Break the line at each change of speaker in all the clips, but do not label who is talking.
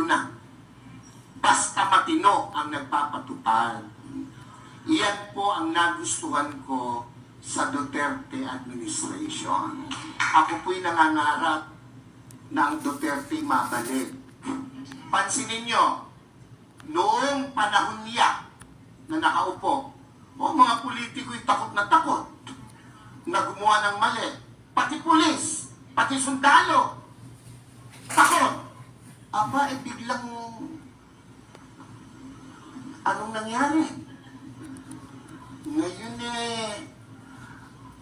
na. Basta matino ang nagpapatupad. Iyan po ang nagustuhan ko sa Duterte administration. Ako po'y nangangarap na ang Duterte mabalik. Pansinin nyo, noong panahon niya na nakaupo, mga politiko'y takot na takot na gumawa ng mali. Pati pulis, pati sundalo, takot. Aba, biglang anong nangyari? Ngayon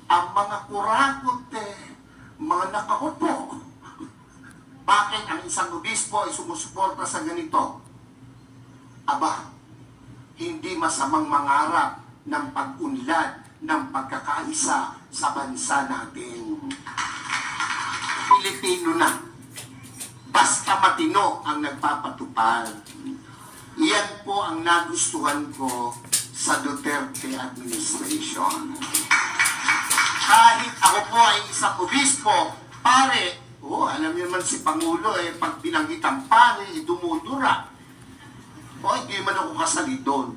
ang mga kurakot mga nakaupo. Bakit ang isang obispo ay sumusuporta sa ganito? Aba, hindi masamang mangarap ng pag-unlad ng pagkakaisa sa bansa natin. Pilipino na. Basta matino ang nagpapatupad. Iyan po ang nagustuhan ko sa Duterte administration. Kahit ako po ay isang obispo, pare, alam niyo naman si Pangulo, pag binanggit ang pare, dumudura. Hindi man ako kasali doon.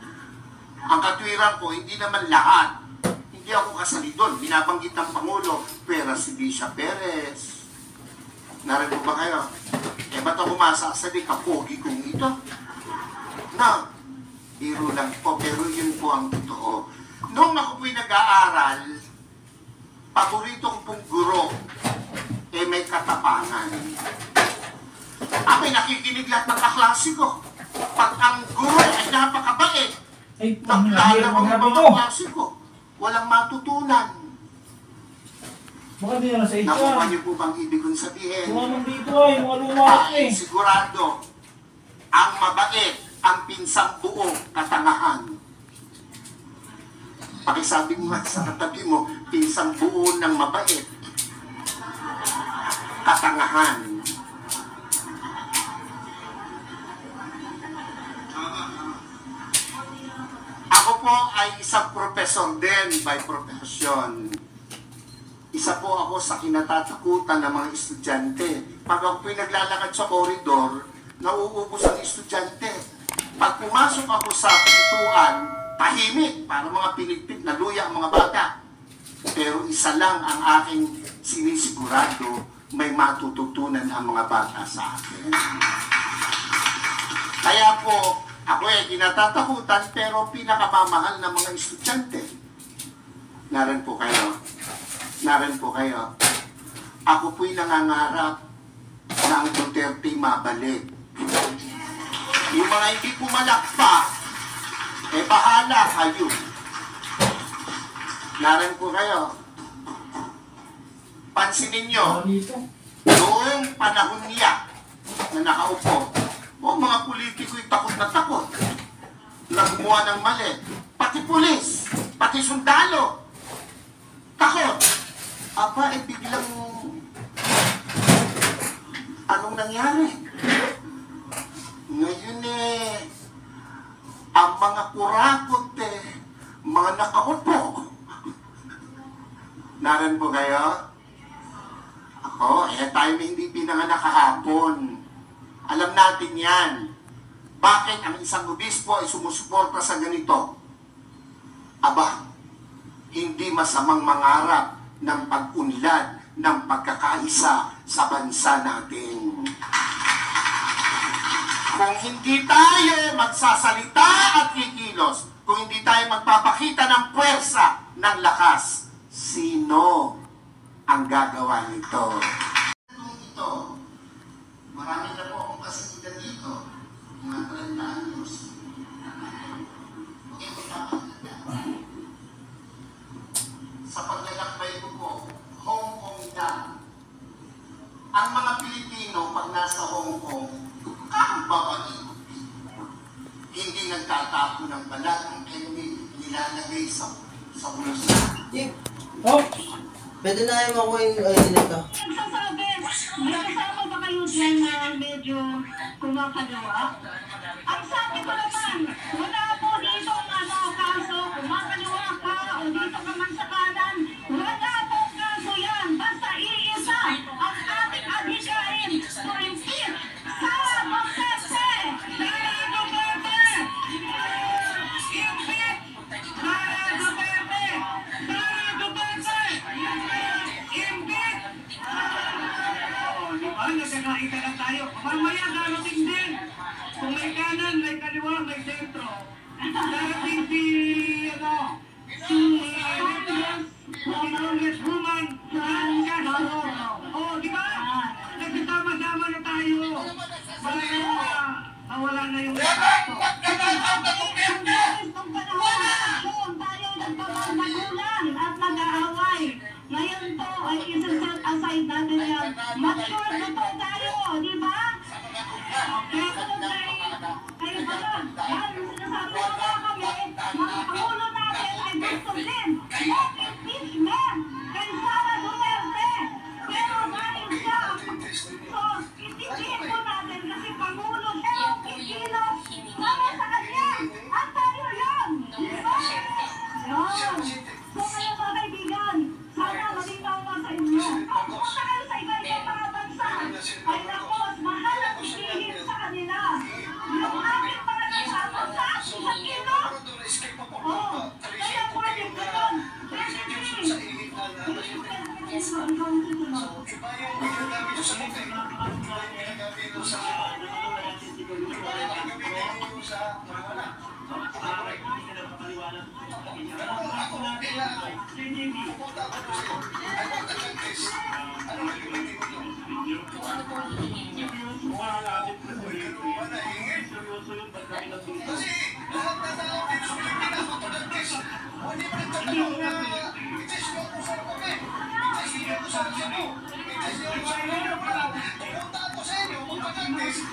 Ang katwiran ko, hindi naman lahat. Hindi ako kasali doon. Binabanggit ng Pangulo, pera si Bisha Perez. Narinig ba kayo? Ba't ako masasabi, kapogi kong ito? Na, biro lang po, pero yun po ang totoo. Noong ako po'y nag-aaral, paborito ko pong guro, may katapangan. Ako'y nakikinig lahat ng kaklase ko. Pag ang guro ay napakabait, naglalaro ng mga klase ko. Walang matutunan.
Baka di na sa ito.
Nakuha niyo po bang ibig kong sabihin?
Mga nang dito mga lumak
Sigurado, ang mabait, ang pinsang buo, katangahan. Pakisabi mo nga sa katabi mo, pinsang buo ng mabait, katangahan. Ako po ay isang professor din by profession. Isa po ako sa kinatatakutan ng mga estudyante. Pag ako po'y naglalakad sa koridor, nauubos ang estudyante. Pag pumasok ako sa pintuan, tahimik, para mga pinigpit na luya ang mga bata. Pero isa lang ang aking sinisigurado, may matututunan ang mga bata sa akin. Kaya po, ako kinatatakutan, pero pinakamamahal ng mga estudyante. Narin po kayo. Ako po'y nangangarap na ang Duterte mabalik. Yung mga hindi pumalakpak, bahala kayo. Narin po kayo. Pansinin nyo, noong panahon niya na nakaupo, mga politiko'y takot na takot na gumawa ng mali. Pati pulis, pati sundalo, takot. Aba, biglang anong nangyari? Ngayon ang mga kurakot mga nakaupo. Naran po kayo? Ako, tayo hindi pinanganak kahapon. Alam natin yan. Bakit ang isang obispo ay sumusuporta sa ganito? Aba, hindi masamang mangarap ng pag-unlad ng pagkakaisa sa bansa natin. Kung hindi tayo magsasalita at kikilos, kung hindi tayo magpapakita ng puwersa, ng lakas, sino ang gagawa nito? Ito, marami na po akong kasagutan dito, mga 30 anyos. Sa paglalakbay ko po, Hong Kong lang. Ang mga Pilipino, pag nasa Hong Kong, kakababali. Hindi nagtatapo ng balat ang enemy nilalagay sa bulsa.
Pwede na yung makuha yung nito.
Nagsasabi, nakasama ba kayo dyan na medyo kumakalawa? Ang sabi ko naman, wala po dito ang kaso, kumakalawa ka o dito ka man sa kanan. Wala po kaso yan, basta iisa ang ating adhikain to impede sa Duterte
magkita na tayo. Mamaya darating din. Kung may kanan, may kaliwa, may sentro. Darating si Congresswoman Castro. Oh, di ba? Nagsasama-sama na tayo. Wala na yung gasto.
Nung panahon na aksyon, tayo nagpapanagulan at nag-aaway. Ngayon to ay isa-set aside natin yan. Mature na po tayo, di ba? Kaya kung kayo pala, yan, sinasabi ko nga kami, mga pangulo natin ay gusto din. No impeachment kay Sara Duterte. Pero dahil siya, so, itindihin po natin kasi pangulo siya ang kikilos para sa kanya. At tayo yun. Di ba? Yun. So ngayon mga kaibigan, sana malinaw na sa inyo. Kung pumunta kayo sa iba-ibang mga bansa, ay naku, mas mahal ang ikihin sa kanila. Yung ating mga kasama sa ating sa kilo. Oh, kaya pwede ko yun.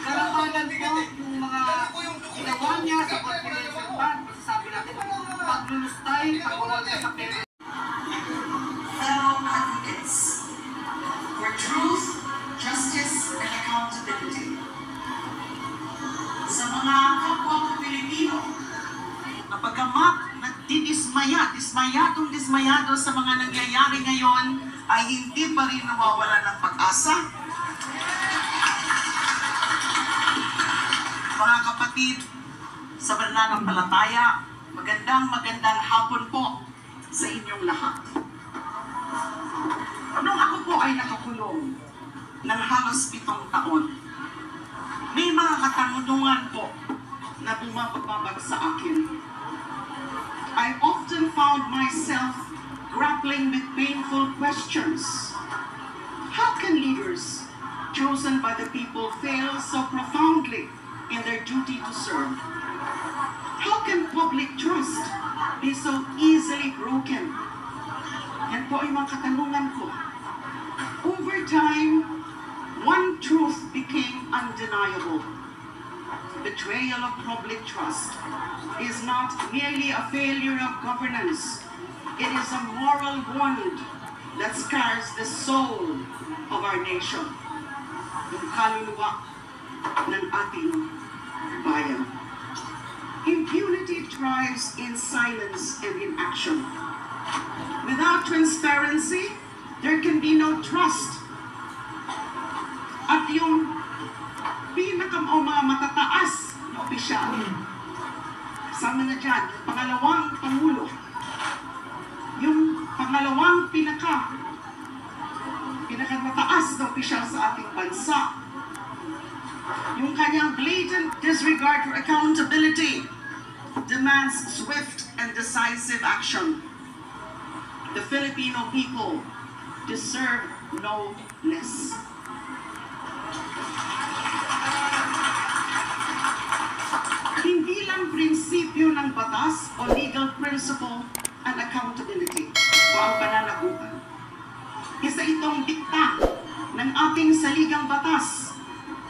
Karamanan po yung mga ginawa niya sa confidential fund. Sabi natin, paglulustay, pagwawag sa pera.
Fellow advocates for truth, justice, and accountability. Sa mga kapwa ko Pilipino, napagamat dismayado sa mga nangyayari ngayon, ay hindi pa rin nawawala ng pag-asa. Mga kapatid, sa pananampalataya, magandang hapon po sa inyong lahat. Nung ako po ay nakakulong ng halos 7 taon, may mga katanungan po na bumabagabag sa akin. I often found myself grappling with painful questions. How can leaders chosen by the people fail so profoundly in their duty to serve? How can public trust be so easily broken? Yan po ay mga katanungan ko. Over time, one truth became undeniable. Betrayal of public trust is not merely a failure of governance. It is a moral wound that scars the soul of our nation. Yung kaluluwa ng ating bayan. Impunity thrives in silence and in action. Without transparency, there can be no trust. At yung mga matataas na opisyal, kasama na dyan, yung pangalawang pangulo, yung pangalawang pinakamataas na opisyal sa ating bansa, yung kanyang blatant disregard for accountability demands swift and decisive action. The Filipino people deserve no less. Hindi lang prinsipyo ng batas o legal principle ang accountability o ang pananagutan. Isa itong dikta ng ating saligang batas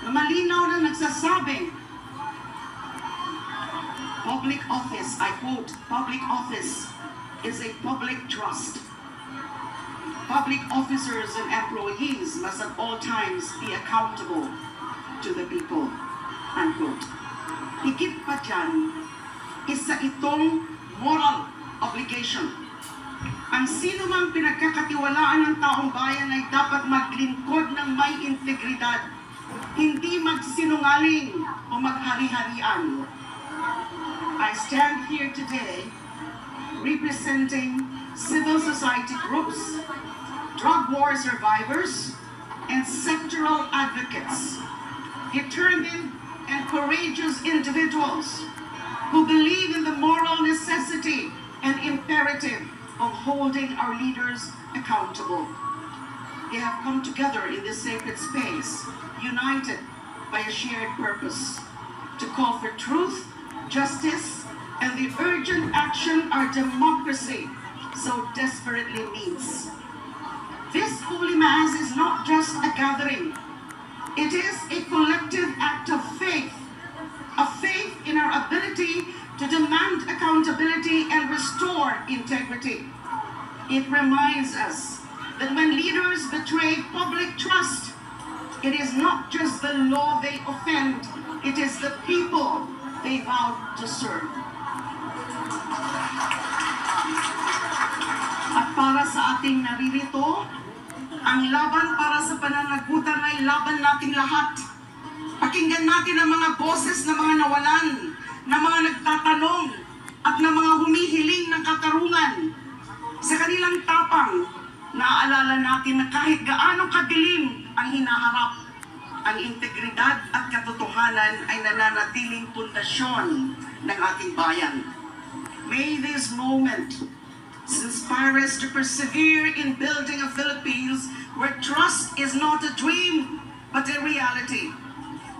na malinaw na nagsasabing public office, I quote, public office is a public trust. Public officers and employees must at all times be accountable to the people, unquote. Higit pa dyan, isa itong moral obligation. Ang sino mang pinagkakatiwalaan ng taong bayan ay dapat maglingkod ng may integridad, hindi magsinungaling o maghari-harian. I stand here today representing civil society groups, drug war survivors, and sectoral advocates, determined and courageous individuals who believe in the moral necessity and imperative of holding our leaders accountable. They have come together in this sacred space, united by a shared purpose, to call for truth, justice, and the urgent action our democracy so desperately needs. This Holy Mass is not just a gathering. It is a collective act of faith, a faith in our ability to demand accountability and restore integrity. It reminds us that when leaders betray public trust, it is not just the law they offend, it is the people they vow to serve. At para sa ating naririto, ang laban para sa pananagutan ay laban nating lahat. Pakinggan natin ang mga boses ng mga nawalan, ng mga nagtatanong, at ng mga humihiling ng katarungan. Sa kanilang tapang, naaalala natin na kahit gaano kadilim ang hinaharap, ang integridad at katotohanan ay nananatiling pundasyon ng ating bayan. May this moment inspire us to persevere in building a Philippines where trust is not a dream, but a reality,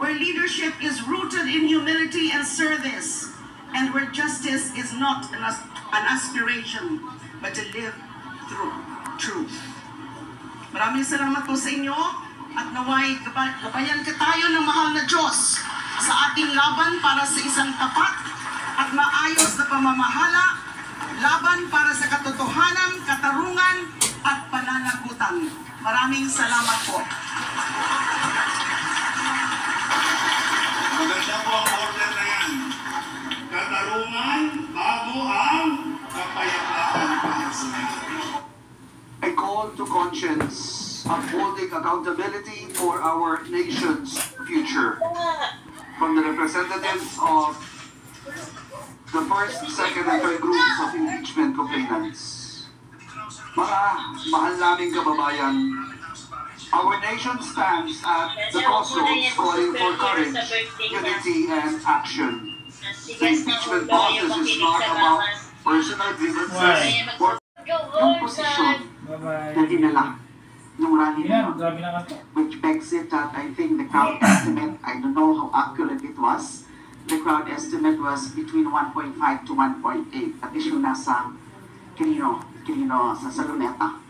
where leadership is rooted in humility and service, and where justice is not an aspiration, but to live through truth. Maraming salamat po sa inyo, at naway gabayan ka tayo ng mahal na Diyos sa ating laban para sa isang tapat at maayos na pamamahala, laban para sa katotohanan, katarungan at pananagutan. Maraming salamat po.
Maganda po ang order na yan. Katarungan bago ang kapayapaan pansin.
A call to conscience, upholding accountability for our nation's future. From the representatives of the first, second, and third groups of impeachment complainants. Mga mahal naming kababayan, our nation stands at the crossroads calling for courage, unity, and action. The impeachment process is not about personal grievances or yung posisyon na dinala ng rally na
Yan,
yun.
grabe na kanta.
Which begs it that I think the crowd estimate, I don't know how accurate it was, the crowd estimate was between 1.5 to 1.8. At least yung nasa Quirino sa Luneta.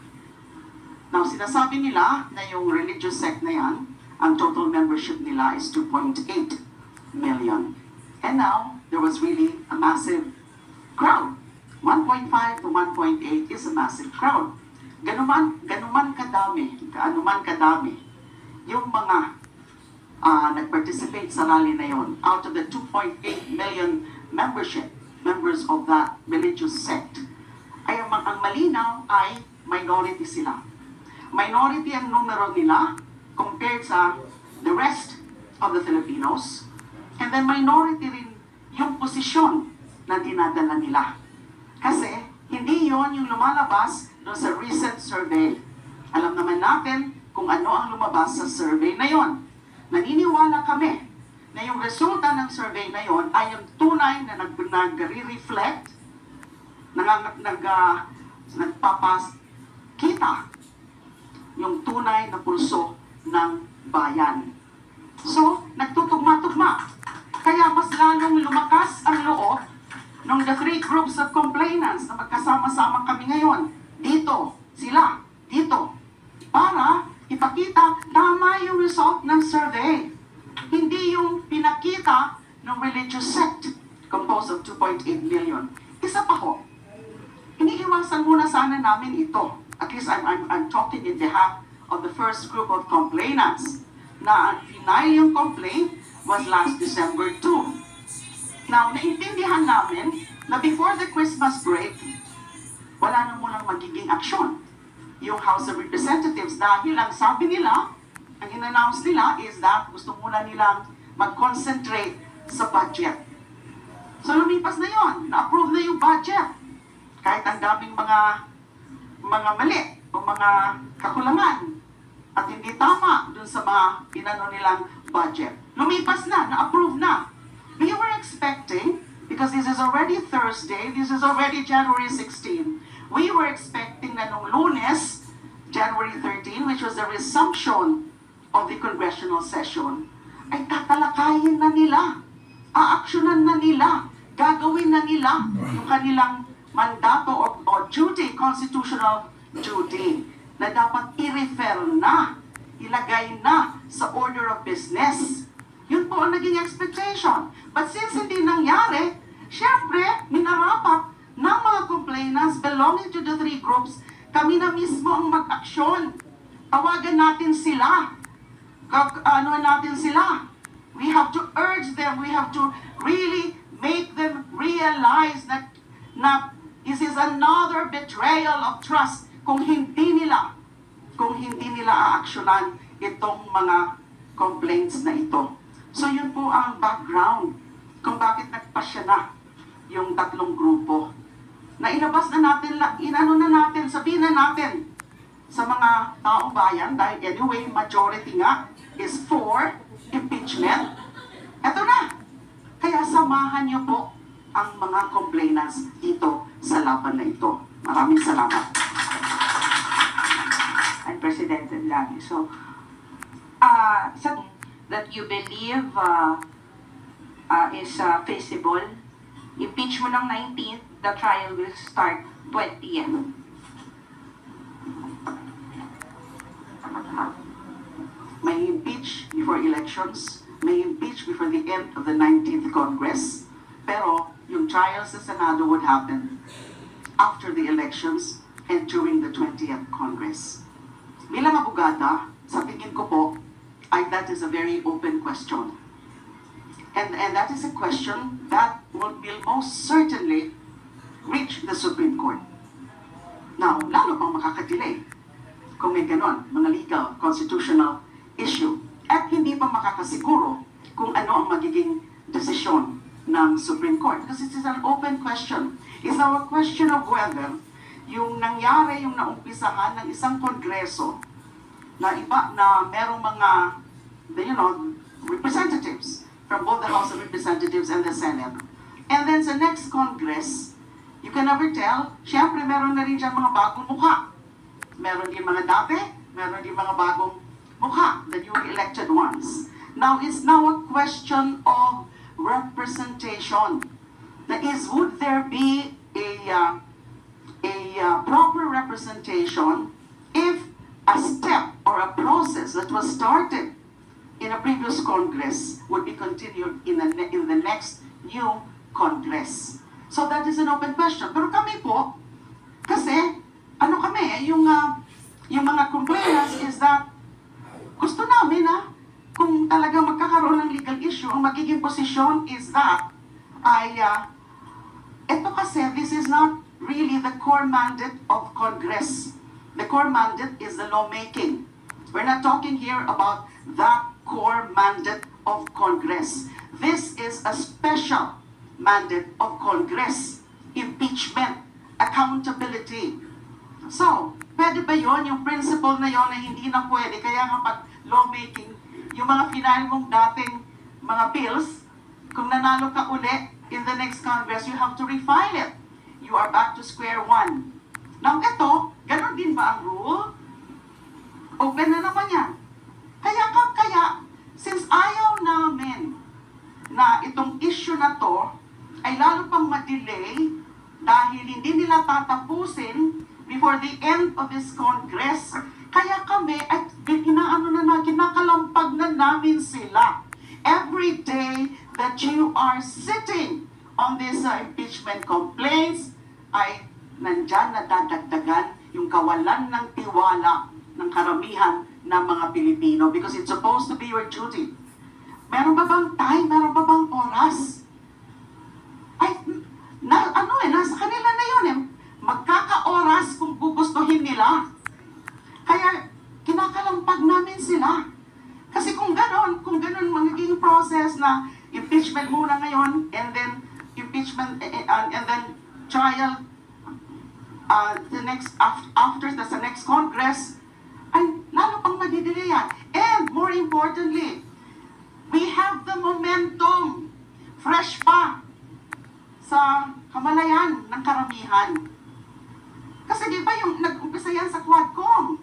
Now, sinasabi nila na yung religious sect na yan, ang total membership nila is 2.8 million. And now, there was really a massive crowd. 1.5 to 1.8 is a massive crowd. Ganuman kadami yung mga nag-participate sa rally na yon. Out of the 2.8 million members of that religious sect, ay ang malinaw ay minority sila. Minority ang numero nila compared sa the rest of the Filipinos, and then minority rin yung posisyon na dinadala nila. Kasi hindi yon yung lumalabas doon sa recent survey. Alam naman natin kung ano ang lumabas sa survey na yon. Naniniwala kami na yung resulta ng survey na yon ay yung tunay na nag-re-reflect, nagpapakita yung tunay na pulso ng bayan. So, nagtutugma-tugma. Kaya mas lalong lumakas ang loob ng the three groups of complainants na magkasama-sama kami ngayon. Dito, sila, dito. Para ipakita tama yung result ng survey. Hindi yung pinakita ng religious sect composed of 2.8 million. Isa pa ho, iniiwasan muna sana namin ito. At least I'm talking in behalf of the first group of complainants na ang final yung complaint was last December 2. Now, naintindihan namin na before the Christmas break, wala na munang magiging aksyon yung House of Representatives dahil ang sabi nila, ang in-announce nila is that gusto muna nilang mag-concentrate sa budget. So lumipas na yon, na-approve na yung budget. Kahit ang daming mga mali o mga kakulangan. at hindi tama dun sa mga inano nilang budget. Lumipas na, na-approve na. We were expecting, because this is already Thursday, this is already January 16, we were expecting na nung Lunes, January 13, which was the resumption of the congressional session, ay tatalakayin na nila, aaksyonan na nila, gagawin na nila yung kanilang mandato o duty, constitutional duty, na dapat i-refer na, ilagay na sa order of business. Yun po ang naging expectation. But since hindi nangyari, syempre, minarapat ng mga complainants belonging to the three groups, kami na mismo ang mag-aksyon. Tawagan natin sila. Ano natin sila. We have to urge them, we have to really make them realize that this is another betrayal of trust kung hindi nila aaksyonan itong mga complaints na ito. So yun po ang background kung bakit nagpasya na yung tatlong grupo. Na ilabas na natin, sabihin na natin sa mga taong bayan, dahil anyway, majority nga is for impeachment. Eto na. Kaya samahan niyo po ang mga complainants dito sa laban na ito. Maraming salamat.
And President Lani. So, that you believe is feasible. Impeach mo ng 19th, the trial will start 20th.
May impeach before elections, may impeach before the end of the 19th Congress, pero yung trial sa Senado would happen after the elections and during the 20th Congress. Bilang abogada, sa tingin ko po, that is a very open question. And that is a question that will most certainly reach the Supreme Court. Now, lalo pang makakadelay kung may ganon, mga legal, constitutional issue. At hindi pa makakasiguro kung ano ang magiging desisyon ng Supreme Court. Because it is an open question. It's now a question of whether yung nangyari, yung naumpisahan ng isang kongreso na iba na merong mga representatives from both the House of Representatives and the Senate. And then sa next Congress, you can never tell, syempre meron na rin dyan mga bagong mukha. Meron din mga dati, meron din mga bagong mukha, the newly elected ones. Now, it's now a question of representation. That is, would there be a proper representation if a step or a process that was started in a previous Congress would be continued in the next new Congress. So that is an open question. Pero kami po, kasi, yung mga complainants is that gusto namin kung talaga magkakaroon ng legal issue, ang magiging posisyon is that ito kasi, this is not really the core mandate of Congress. The core mandate is the lawmaking. We're not talking here about that core mandate of Congress. This is a special mandate of Congress. Impeachment, accountability. So, pwede ba yon yung principle na yon na hindi na pwede? Kaya nga pag lawmaking, yung mga final mong dating mga bills, kung nanalo ka uli in the next Congress, you have to refile it. You are back to square one. Now, ito, ganun din ba ang rule? Open na naman yan. Kaya, since ayaw namin na itong issue na to ay lalo pang ma-delay dahil hindi nila tatapusin before the end of this Congress, kaya kami ay kinakalampag na namin sila. Every day that you are sitting on these impeachment complaints, ay nandyan nadadagdagan yung kawalan ng tiwala ng karamihan ng mga Pilipino because it's supposed to be your duty. Meron ba bang time? Meron ba bang oras? Nasa kanila na yun magkaka-oras kung gugustuhin nila. Kaya kinakalampag namin sila. Kasi kung ganon magiging process na impeachment muna ngayon and then impeachment and then trial after the next Congress, ay lalo pang madidili yan. And more importantly, we have the momentum. Fresh pa sa kamalayan ng karamihan. Kasi di ba yung nag-umpisa yan sa Quadcom?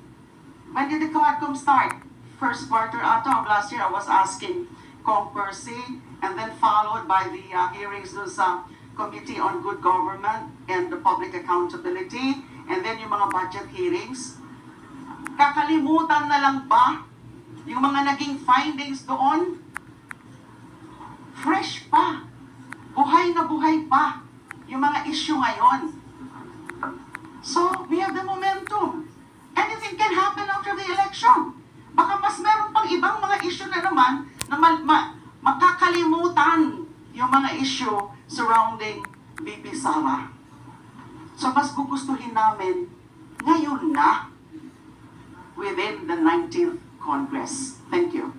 When did the Quadcom start? First quarter ata of last year, I was asking Kong Percy, and then followed by the hearings dun sa Committee on Good Government and the Public Accountability, and then yung mga budget hearings. Kakalimutan na lang ba yung mga naging findings doon? Fresh pa. Buhay na buhay pa yung mga issue ngayon. So, we have the momentum. Anything can happen after the election. Baka mas meron pang ibang mga issue na naman na makakalimutan yung mga issue surrounding VP Sara. So, mas gugustuhin namin ngayon na within the 19th Congress. Thank you.